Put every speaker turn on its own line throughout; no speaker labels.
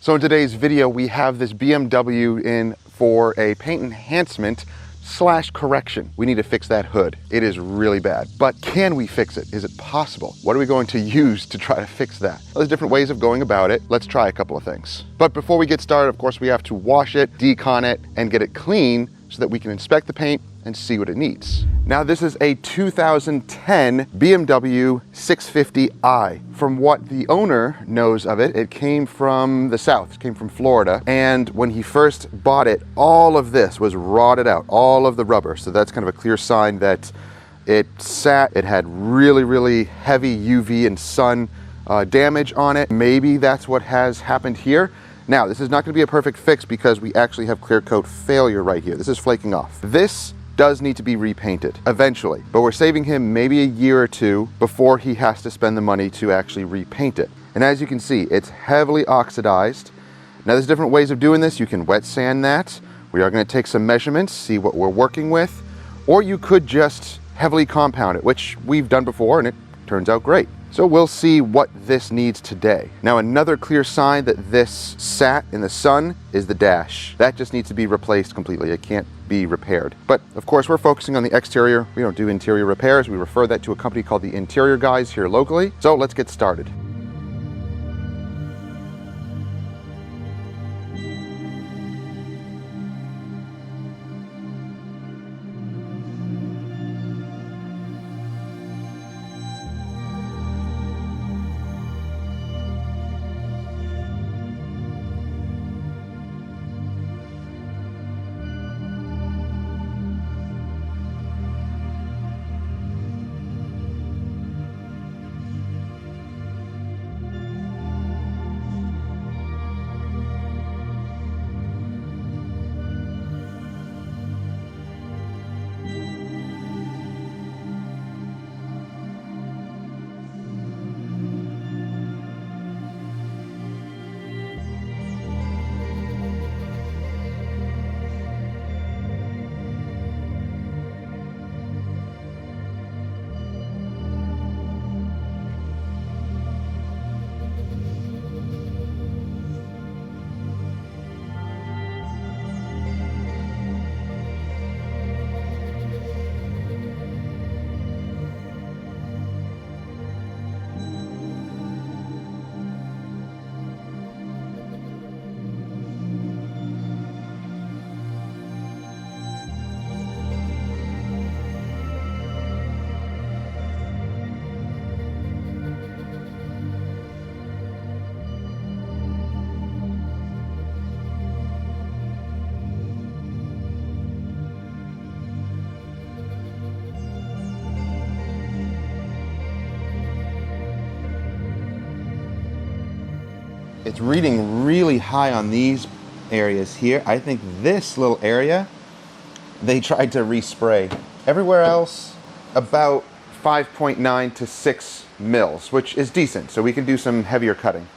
So in today's video, we have this BMW in for a paint enhancement / correction. We need to fix that hood. It is really bad, but can we fix it? Is it possible? What are we going to use to try to fix that? Well, there's different ways of going about it. Let's try a couple of things. But before we get started, of course, we have to wash it, decon it, and get it clean so that we can inspect the paint and see what it needs. Now, this is a 2010 BMW 650i. From what the owner knows of it, it came from the South, it came from Florida. And when he first bought it, all of this was rotted out, all of the rubber. So that's kind of a clear sign that it had really, really heavy UV and sun damage on it. Maybe that's what has happened here. Now, this is not going to be a perfect fix because we actually have clear coat failure right here. This is flaking off. This does need to be repainted eventually, but we're saving him maybe a year or two before he has to spend the money to actually repaint it. And as you can see, it's heavily oxidized. Now, there's different ways of doing this. You can wet sand that. We are going to take some measurements, see what we're working with, or you could just heavily compound it, which we've done before and it turns out great. So we'll see what this needs today. Now, another clear sign that this sat in the sun is the dash. That just needs to be replaced completely. It can't be repaired. But of course, we're focusing on the exterior. We don't do interior repairs. We refer that to a company called the Interior Guys here locally. So let's get started. It's reading really high on these areas here. I think this little area, they tried to respray. Everywhere else, about 5.9 to 6 mils, which is decent. So we can do some heavier cutting.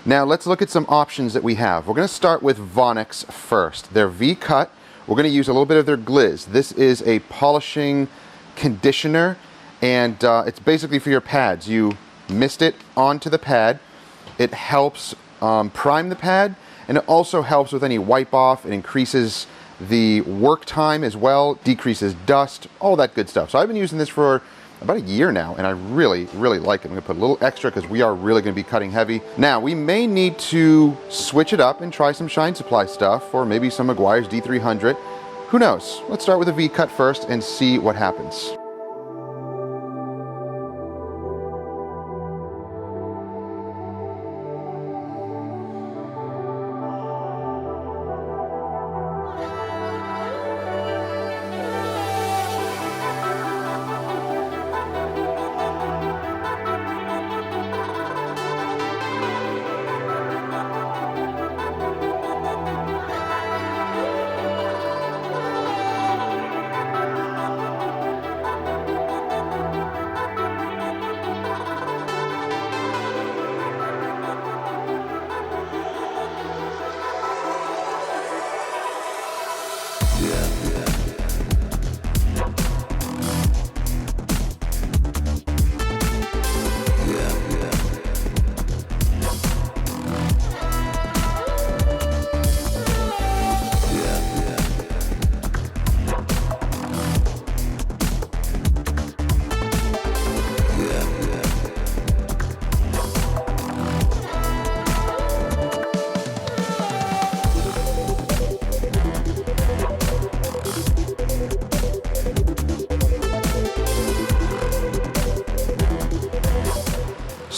Now let's look at some options that we have. We're gonna start with Vonix first. Their V-Cut, we're gonna use a little bit of their Gliz. This is a polishing conditioner, and it's basically for your pads. You mist it onto the pad. It helps prime the pad, and it also helps with any wipe off. It increases the work time as well, decreases dust, all that good stuff. So I've been using this for about a year now, and I really, really like it. I'm gonna put a little extra because we are really gonna be cutting heavy. Now, we may need to switch it up and try some Shine Supply stuff, or maybe some Meguiar's D300. Who knows? Let's start with a V-Cut first and see what happens.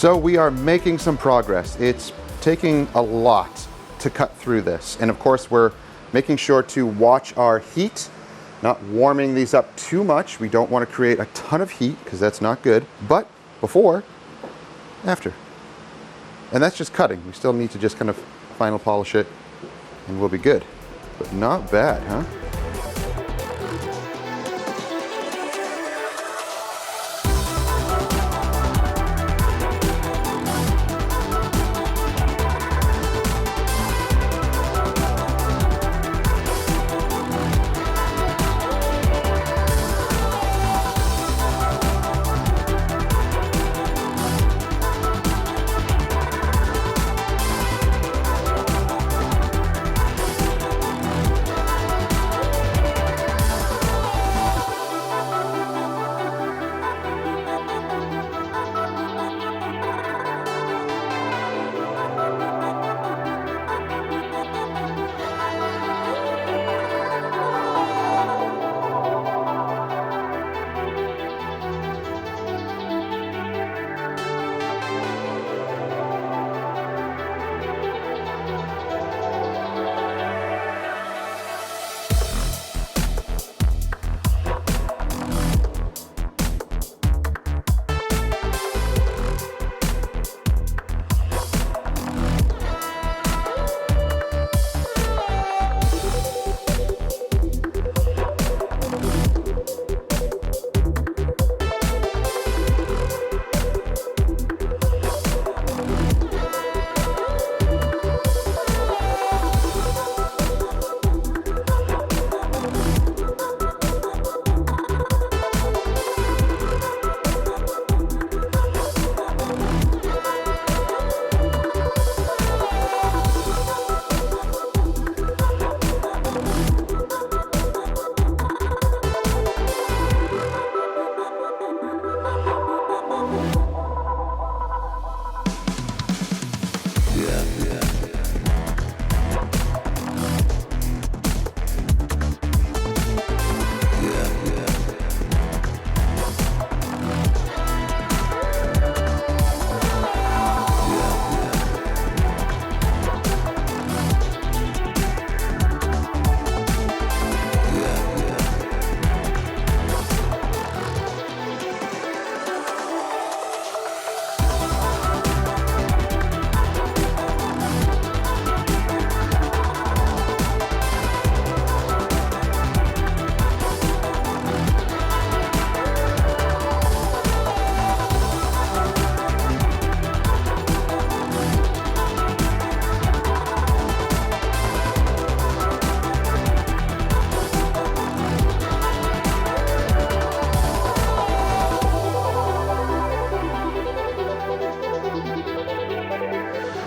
So we are making some progress. It's taking a lot to cut through this. And of course, we're making sure to watch our heat, not warming these up too much. We don't want to create a ton of heat because that's not good. But before, after. And that's just cutting. We still need to just kind of final polish it and we'll be good. But not bad, huh?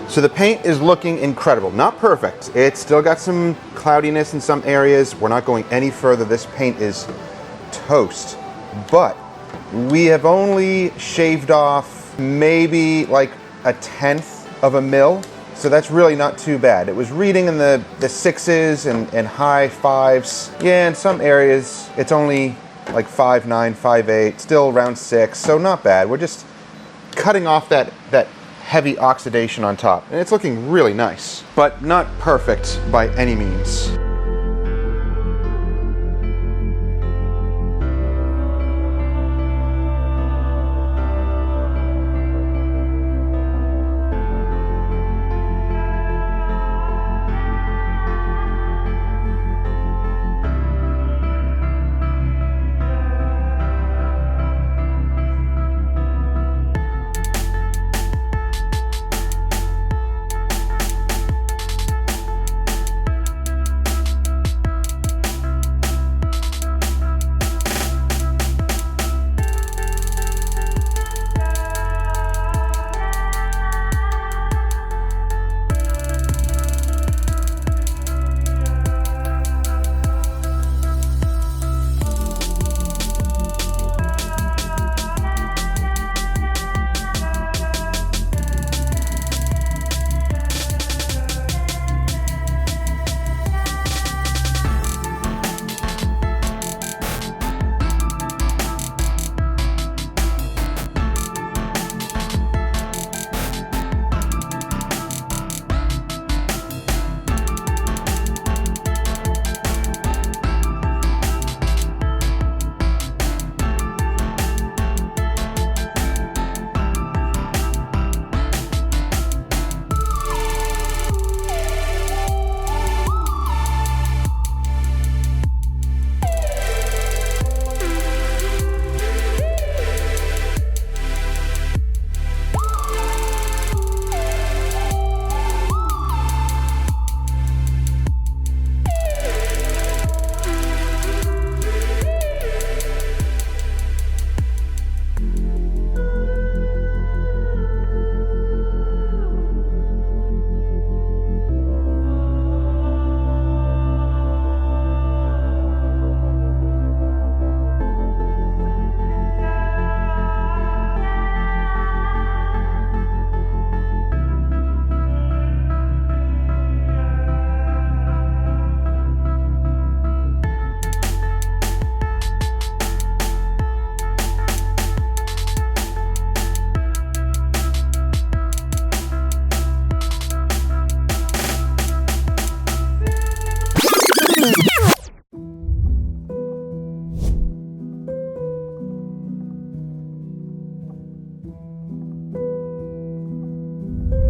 So the paint is looking incredible. Not perfect. It's still got some cloudiness in some areas. We're not going any further. This paint is toast. But we have only shaved off maybe like 1/10 of a mil. So that's really not too bad. It was reading in the 6s and high 5s. Yeah, in some areas it's only like 5.9, 5.8, still around 6. So not bad. We're just cutting off that heavy oxidation on top. And it's looking really nice, but not perfect by any means.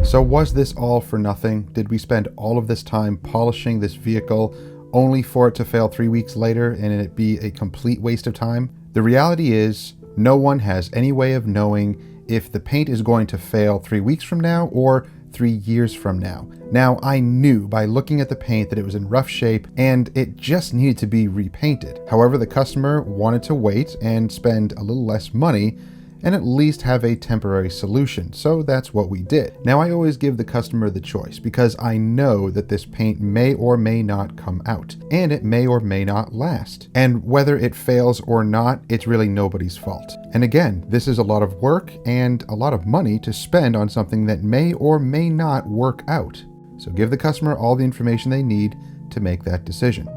So was this all for nothing? Did we spend all of this time polishing this vehicle only for it to fail 3 weeks later and it be a complete waste of time? The reality is, no one has any way of knowing if the paint is going to fail 3 weeks from now or 3 years from now. Now, I knew by looking at the paint that it was in rough shape and it just needed to be repainted. However, the customer wanted to wait and spend a little less money and at least have a temporary solution. So that's what we did. Now, I always give the customer the choice because I know that this paint may or may not come out and it may or may not last. And whether it fails or not, it's really nobody's fault. And again, this is a lot of work and a lot of money to spend on something that may or may not work out. So give the customer all the information they need to make that decision.